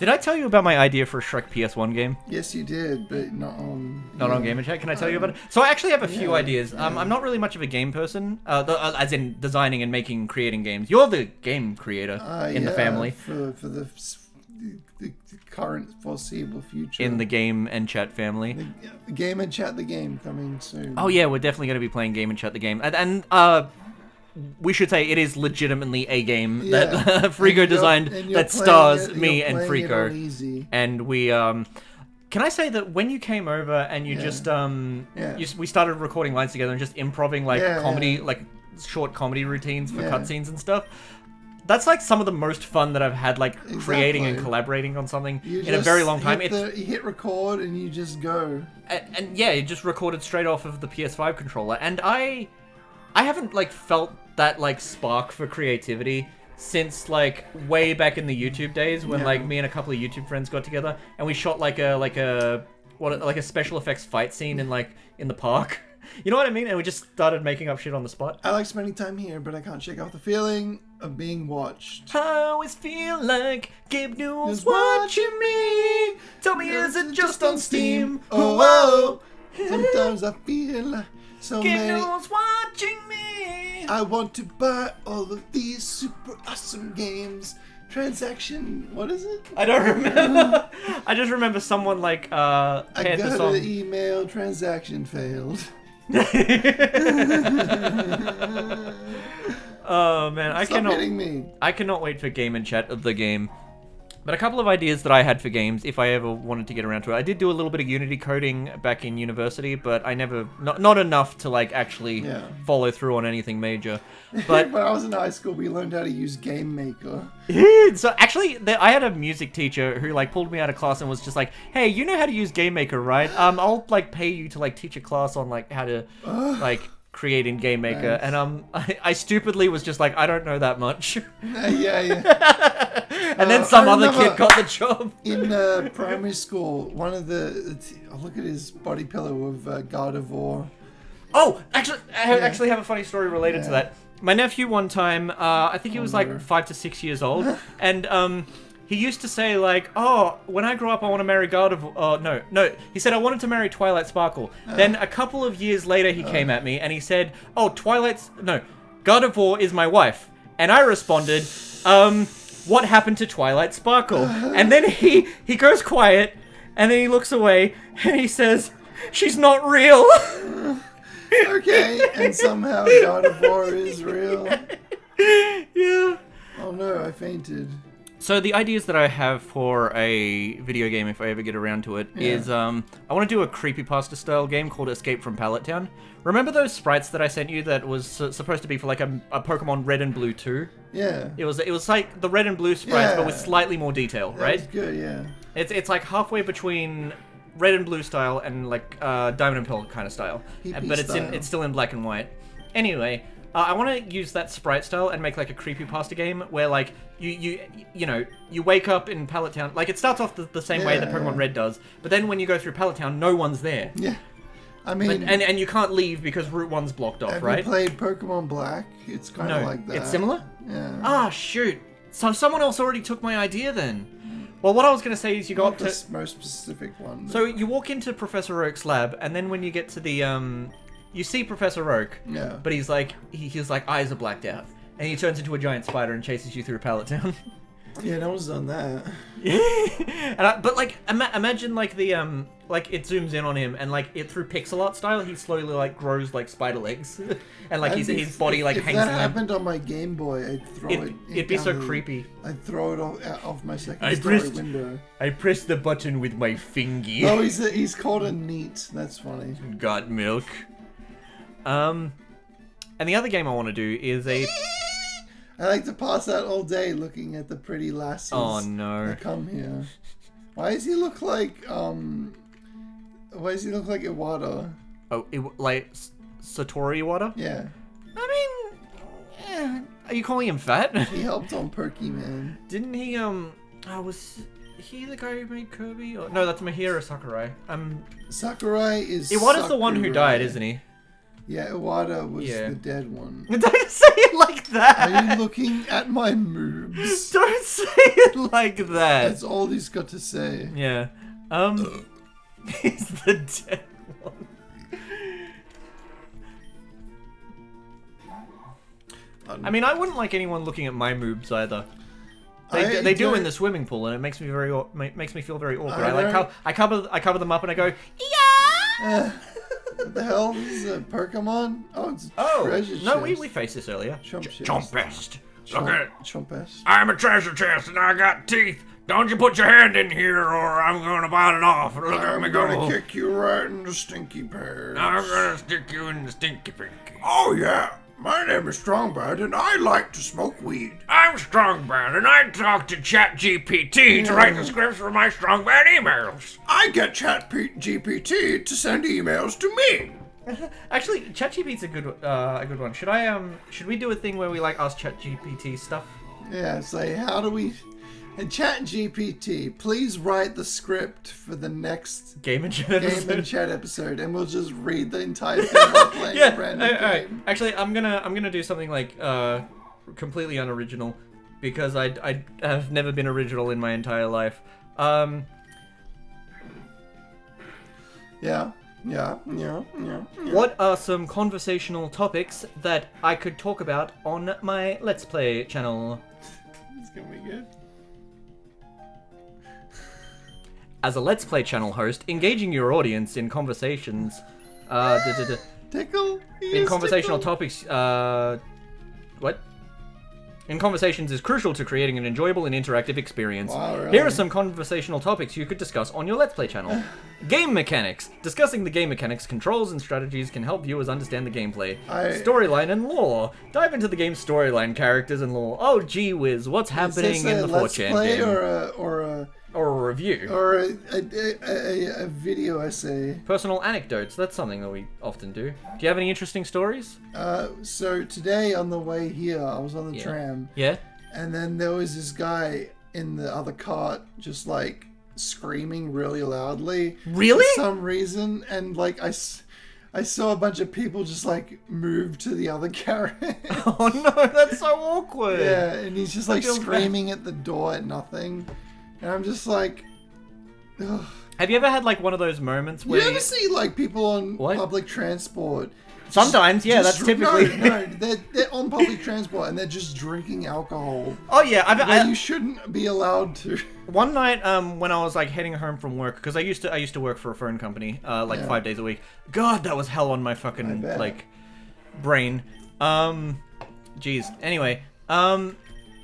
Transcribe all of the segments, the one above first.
Did I tell you about my idea for a Shrek PS1 game? Yes, you did, but not on... Not on Game & Chat. Can I tell you about it? So I actually have a few ideas. I'm not really much of a game person, as in designing and creating games. You're the game creator in the family. For the current foreseeable future. In the Game & Chat family. The Game & Chat the game coming soon. Oh yeah, we're definitely going to be playing Game & Chat the game. And we should say it is legitimately a game that Freako designed that stars me and Freako. And we, can I say that when you came over and you just, we started recording lines together and just improving like comedy, like short comedy routines for cutscenes and stuff. That's like some of the most fun that I've had, like creating and collaborating on something in a very long time. You hit record and you just go. And yeah, it just recorded straight off of the PS5 controller. And I haven't like felt that like spark for creativity since like way back in the YouTube days when like me and a couple of YouTube friends got together and we shot like a special effects fight scene in the park. You know what I mean? And we just started making up shit on the spot. I like spending time here, but I can't shake off the feeling of being watched. I always feel like Gabe Newell's watching me. Tell me, is it just on Steam? Oh, whoa. Sometimes I feel like so Gabe many. Newell's watching me. I want to buy all of these super awesome games. Transaction, what is it? I don't remember. I just remember someone like I got an email, transaction failed. Oh man, Stop hitting me. I cannot wait for Game & Chat of the game. But a couple of ideas that I had for games, if I ever wanted to get around to it. I did do a little bit of Unity coding back in university, but I never, not enough to like actually follow through on anything major. But when I was in high school, we learned how to use Game Maker. So actually, I had a music teacher who like pulled me out of class and was just like, "Hey, you know how to use Game Maker, right? I'll like pay you to like teach a class on like how to like create in Game Maker." Nice. And I stupidly was just like, "I don't know that much." Yeah. And then some other kid got the job. In primary school, one of look at his body pillow of Gardevoir. Oh, actually, I actually have a funny story related to that. My nephew one time, I think he was like 5 to 6 years old, and he used to say like, "Oh, when I grow up, I want to marry Gardevoir." No. He said I wanted to marry Twilight Sparkle. Then a couple of years later, he came at me and he said, "Oh, Gardevoir is my wife." And I responded, "What happened to Twilight Sparkle?" And then he goes quiet, and then he looks away, and he says, "She's not real." Okay, and somehow Gardevoir is real. Yeah. Oh no, I fainted. So the ideas that I have for a video game, if I ever get around to it, is I want to do a creepypasta style game called Escape from Pallet Town. Remember those sprites that I sent you that was supposed to be for like a Pokemon Red and Blue 2? Yeah. It was like the Red and Blue sprites, but with slightly more detail, right? That's good, yeah. It's like halfway between Red and Blue style and like Diamond and Pearl kind of style, but it's still in black and white. Anyway, I want to use that sprite style and make like a creepypasta game where like you wake up in Pallet Town. Like it starts off the same way that Pokemon Red does, but then when you go through Pallet Town, no one's there. Yeah. I mean, and you can't leave because Route 1's blocked off, right? Have you played Pokemon Black? It's kind of like that. It's similar? Yeah. Ah, shoot. So someone else already took my idea then. Well, what I was going to say is you got to... the most specific one. So you walk into Professor Oak's lab, and then when you get to the, you see Professor Oak. Yeah. But he's like, his like eyes are blacked out. And he turns into a giant spider and chases you through Pallet Town. Yeah, no one's done that. But like, imagine like the like it zooms in on him and like it through pixel art style, he slowly like grows like spider legs, and like his body like hangs. If that happened on my Game Boy, I'd throw it. It'd be so creepy. I'd throw it off my second-story window. I pressed the button with my fingy. Oh, he's called a neat. That's funny. Got milk. And the other game I want to do is a. I like to pass out all day looking at the pretty lasses. Oh no! That come here. Why does he look like Iwata? Oh, like Satoru Iwata? Yeah. I mean, are you calling him fat? He helped on Perky Man. Didn't he? Was he the guy who made Kirby? Or, no, that's Mahiro Sakurai. Sakurai is. Iwata's the one who died, isn't he? Yeah, Iwata was Yeah. the dead one. Don't say it like that! Are you looking at my moobs? Don't say it like that! That's all he's got to say. Yeah. He's the dead one. I mean, I wouldn't like anyone looking at my moobs either. They do in the swimming pool, and it makes me feel very awkward. I like how I cover them up and I go, yeah. What the hell? This is a Pokémon? Oh, it's a treasure chest. No, we faced this earlier. Chompest. Look at it. Chompest. I'm a treasure chest and I got teeth. Don't you put your hand in here or I'm gonna bite it off. Look at me go. I'm gonna kick you right in the stinky pears. I'm gonna stick you in the stinky pinky. Oh yeah, my name is Strongbad and I like to smoke weed. I'm Strongbad and I talk to ChatGPT to write the scripts for my Strongbad emails. I get ChatGPT to send emails to me. Actually, ChatGPT's a good one. Should we do a thing where we like ask ChatGPT stuff? Yeah, it's like, how do we... And ChatGPT, please write the script for the next Game and Chat episode, and we'll just read the entire thing while playing a random game. Actually, I'm gonna do something like completely unoriginal, because I have never been original in my entire life. Yeah. What are some conversational topics that I could talk about on my Let's Play channel? It's gonna be good. As a Let's Play channel host, engaging your audience in conversations, Tickle? in conversational topics, what? In conversations is crucial to creating an enjoyable and interactive experience. Wow, really? Here are some conversational topics you could discuss on your Let's Play channel. Game mechanics. Discussing the game mechanics, controls, and strategies can help viewers understand the gameplay. Storyline and lore. Dive into the game's storyline, characters, and lore. Oh, gee whiz, what's happening in the 4chan game? Or a review. Or a video essay. Personal anecdotes. That's something that we often do. Do you have any interesting stories? So today on the way here, I was on the tram. Yeah? And then there was this guy in the other cart just like screaming really loudly. Really? For some reason. And like I saw a bunch of people just like move to the other carriage. Oh no, that's so awkward. Yeah, and he's just like screaming at the door at nothing. And I'm just like, ugh. Have you ever had like one of those moments where You ever see like people on public transport? Sometimes, yeah, that's typically... No, they're on public transport and they're just drinking alcohol. Oh yeah, you shouldn't be allowed to. One night, when I was like heading home from work, because I used to work for a phone company, 5 days a week. God, that was hell on my fucking like brain. Jeez. Anyway,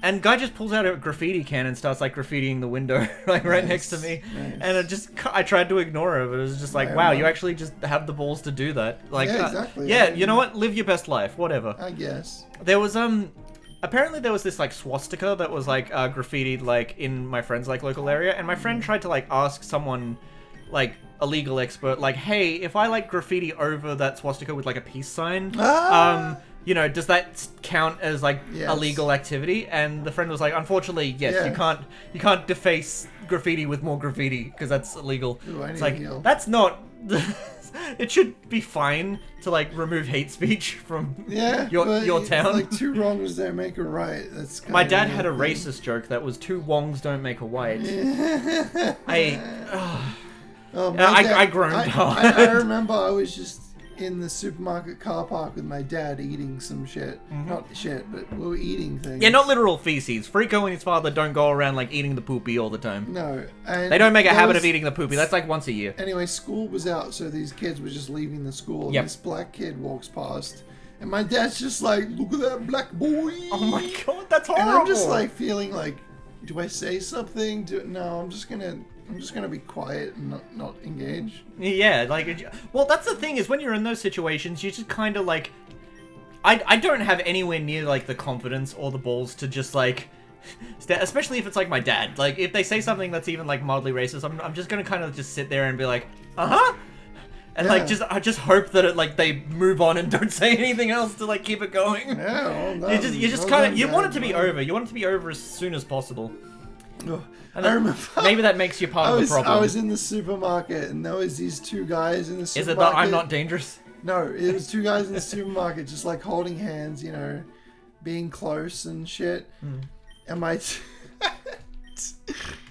and guy just pulls out a graffiti can and starts like graffitiing the window like right next to me, and I tried to ignore it, but it was just like, wow, you actually just have the balls to do that. Like, yeah, exactly. You know what? Live your best life, whatever. I guess. There was apparently there was this like swastika that was like graffitied like in my friend's like local area, and my friend tried to like ask someone like a legal expert like, hey, if I like graffiti over that swastika with like a peace sign, you know, does that count as like a legal activity? And the friend was like, unfortunately, yes, you can't deface graffiti with more graffiti because that's illegal. Ooh, it's like, that's not. It should be fine to like remove hate speech from your town. Like two wrongs don't make a right. That's my dad had a racist joke that was two wongs don't make a white. I groaned hard. I remember I was just in the supermarket car park with my dad eating some shit. Not shit, but we were eating things. Yeah, not literal feces. Freako and his father don't go around like eating the poopy all the time. No. And they don't make a habit of eating the poopy. That's like once a year. Anyway, school was out, so these kids were just leaving the school. And this black kid walks past. And my dad's just like, look at that black boy. Oh my god, that's horrible. And I'm just like feeling like, do I say something? No, I'm just gonna be quiet and not engage. Yeah, like, well, that's the thing is when you're in those situations, you just kind of like, I don't have anywhere near like the confidence or the balls to just like, especially if it's like my dad. Like, if they say something that's even like mildly racist, I'm just gonna kind of just sit there and be like, and like I just hope that they move on and don't say anything else to like keep it going. Yeah, you just kind of want it to be over. You want it to be over as soon as possible. Oh, I remember. Maybe that makes you part of the problem. I was in the supermarket and there was these two guys in the supermarket. Is it that I'm not dangerous? No, it was two guys in the supermarket just like holding hands, being close and shit. And my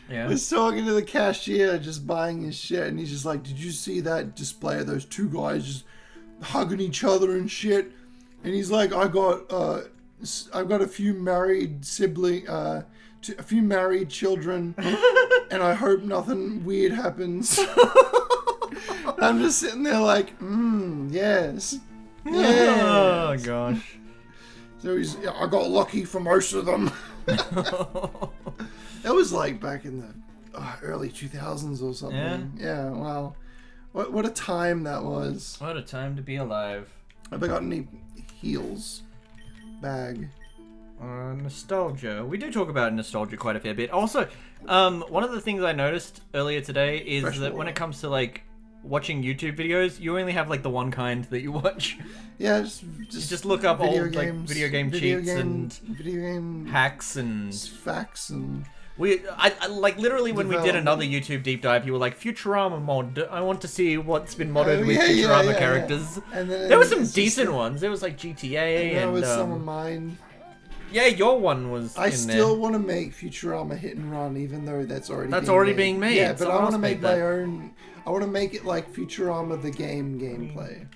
was talking to the cashier just buying his shit, and he's just like, did you see that display of those two guys just hugging each other and shit? And he's like, I've got a few married a few married children, and I hope nothing weird happens. I'm just sitting there like, yes. Oh gosh. So I got lucky for most of them. That was like back in the early 2000s or something. Yeah, wow. What a time that was. What a time to be alive. Have I got any heels? Bag. Nostalgia. We do talk about nostalgia quite a fair bit. Also, one of the things I noticed earlier today is that when it comes to like watching YouTube videos, you only have like the one kind that you watch. Yeah, just look up old like video game cheats and video game hacks and facts and. I like literally when we did another YouTube deep dive, you were like Futurama mod. I want to see what's been modded with Futurama characters. Yeah. And then there were some decent ones. There was like GTA and. That was some of mine. Yeah, your one was. I still want to make Futurama Hit and Run, even though that's already being made. Yeah, but I want to make my own. I want to make it like Futurama the game gameplay.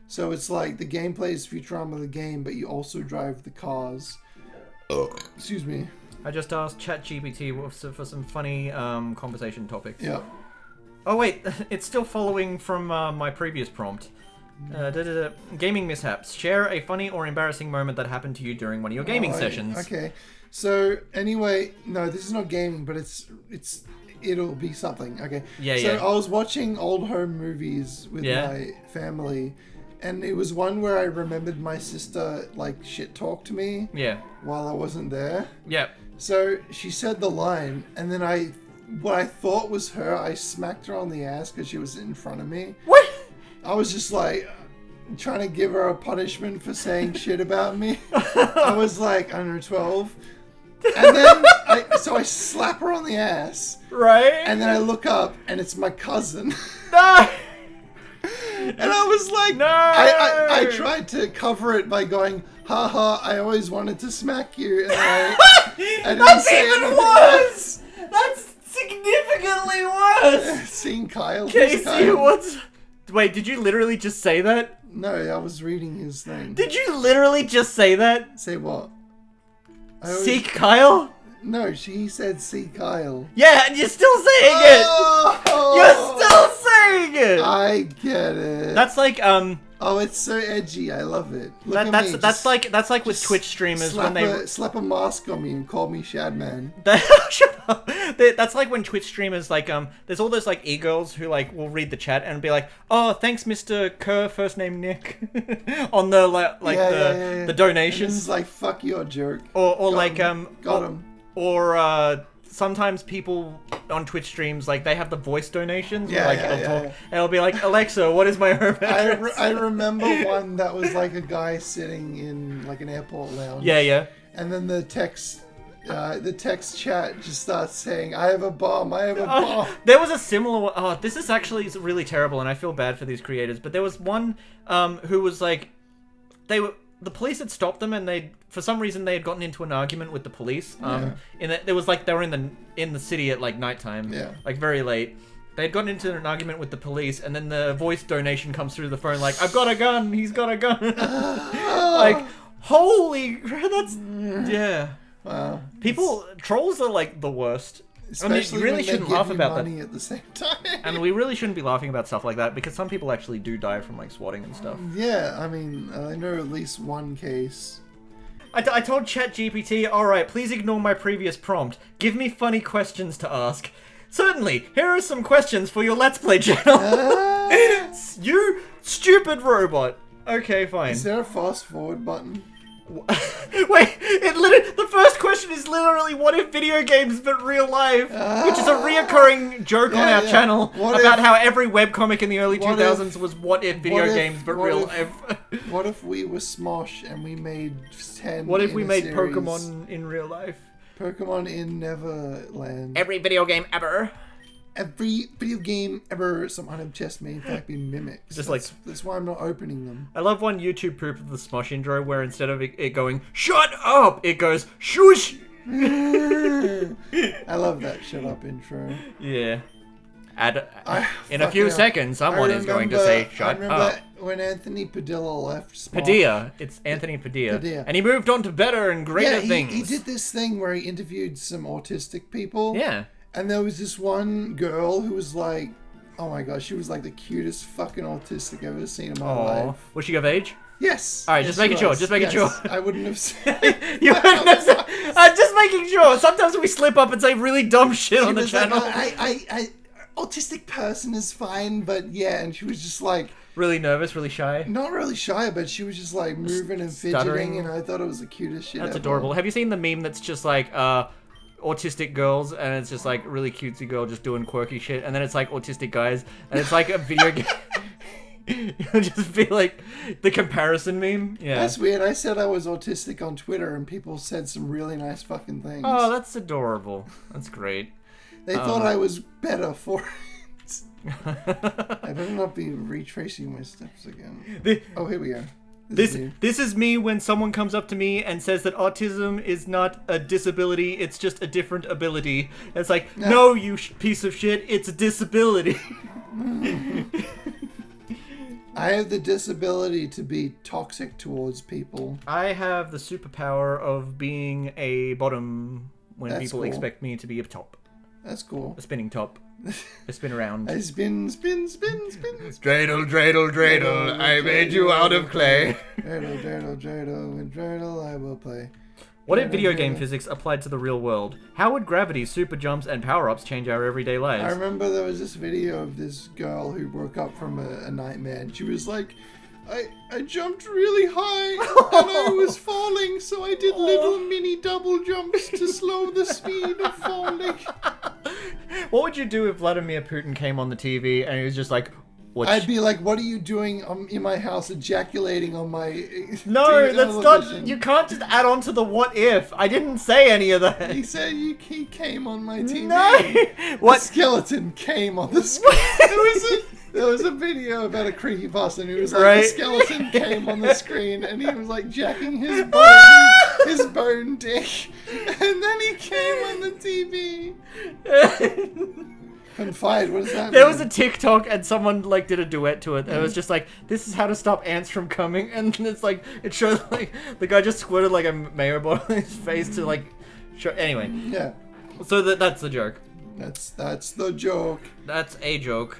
So it's like the gameplay is Futurama the game, but you also drive the cars. Excuse me. I just asked ChatGPT for some funny conversation topics. Yeah. Oh wait, it's still following from my previous prompt. Gaming mishaps. Share a funny or embarrassing moment that happened to you during one of your gaming sessions. Okay. So anyway, no, this is not gaming, but it'll be something. Okay. Yeah. So I was watching old home movies with my family. And it was one where I remembered my sister, like, shit talked to me. Yeah. While I wasn't there. Yeah. So she said the line, and then what I thought was her, I smacked her on the ass because she was in front of me. What? I was just like, trying to give her a punishment for saying shit about me. I was like, I don't know, 12. And then, I slap her on the ass. Right. And then I look up, and it's my cousin. No! And I was like, no! I tried to cover it by going, haha, I always wanted to smack you. And I didn't That's say even worse! That's significantly worse! Seeing Kyle. Casey, what's... Wait, did you literally just say that? No, I was reading his thing. Did you literally just say that? Say what? Seek Kyle? No, he said see Kyle. Yeah, and you're still saying it! You're still saying it! I get it. That's like, Oh, it's so edgy. I love it. That's like with Twitch streamers when they slap a mask on me and call me Shadman. Shut up. That's like when Twitch streamers like there's all those like e-girls who like will read the chat and be like, oh, thanks Mr. Kerr, first name Nick, on the the donations. It's like fuck your jerk. Or got him. Or sometimes people on Twitch streams, like, they have the voice donations. And it'll be like, Alexa, what is my home address? I remember one that was like a guy sitting in like an airport lounge. Yeah. And then the text chat just starts saying, I have a bomb, I have a bomb. There was a similar one. Oh, this is actually really terrible, and I feel bad for these creators. But there was one who was like, the police had stopped them, and for some reason they had gotten into an argument with the police. There was like, they were in the city at like nighttime, like very late. They had gotten into an argument with the police, and then the voice donation comes through the phone like, I've got a gun, he's got a gun. Like, holy crap, that's Wow. Trolls are like the worst. Especially you really when shouldn't they laugh give about money at the same time. And we really shouldn't be laughing about stuff like that, because some people actually do die from like swatting and stuff. Yeah, I mean, I know at least one case. I told ChatGPT, alright, please ignore my previous prompt. Give me funny questions to ask. Certainly, here are some questions for your Let's Play channel. You stupid robot. Okay, fine. Is there a fast forward button? Wait, the first question is literally, what if video games but real life? Which is a reoccurring joke on our channel about how every webcomic in the early 2000s was what if video games but real life. What if we were Smosh and we made 10 What if we made series? Pokemon in real life? Pokemon in Neverland. Every video game ever. every video game ever someone have just may in fact be mimics. That's why I'm not opening them. I love one YouTube proof of the Smosh intro where instead of it going, shut up, it goes, shush! I love that shut up intro. Yeah. In a few seconds, someone is going to say, shut up. I remember when Anthony Padilla left Smosh. Padilla. It's Anthony Padilla. And he moved on to better and greater things. He did this thing where he interviewed some autistic people. Yeah. And there was this one girl who was like, oh my gosh, she was like the cutest fucking autistic I've ever seen in my life. Was she of age? Yes. Alright, just making sure. Just making sure. I wouldn't have said. You wouldn't have said. Just making sure. Sometimes we slip up and say really dumb shit on the channel. Like, autistic person is fine, but yeah, and she was just like really nervous, really shy. Not really shy, but she was just like moving and fidgeting, and I thought it was the cutest shit. That's adorable. Have you seen the meme that's just like autistic girls, and it's just like really cutesy girl just doing quirky shit, and then it's like autistic guys, and it's like a video game. It'll just be like the comparison meme. Yeah. That's weird. I said I was autistic on Twitter, and people said some really nice fucking things. Oh, that's adorable. That's great. They thought I was better for it. I better not be retracing my steps again. Oh, here we go. This is me when someone comes up to me and says that autism is not a disability, it's just a different ability. And it's like, no, you piece of shit, it's a disability. I have the disability to be toxic towards people. I have the superpower of being a bottom when people expect me to be a top. That's cool. A spinning top. A spin around. I spin. Dreidel, dreidel, dreidel, I made you out of clay. Dreidel, dreidel, dreidel, with dreidel I will play. What if video game physics applied to the real world? How would gravity, super jumps, and power-ups change our everyday lives? I remember there was this video of this girl who woke up from a nightmare, and she was like, I jumped really high, and I was falling, so I did little mini double jumps to slow the speed of falling. What would you do if Vladimir Putin came on the TV and he was just like, I'd be like, what are you doing in my house ejaculating on my No, that's not, you can't just add on to the what if. I didn't say any of that. He said he came on my TV. No! What? The skeleton came on the screen. There was a video about a creepypasta and he was like, the skeleton came on the screen and he was like jacking his bone dick. And then he came on the TV. Confide, what does that mean? There was a TikTok and someone like did a duet to it. And it was just like, this is how to stop ants from coming. And it's like, it showed like, the guy just squirted like a mayo bottle in his face to like, show. Anyway. Yeah. So that's the joke. That's the joke. That's a joke.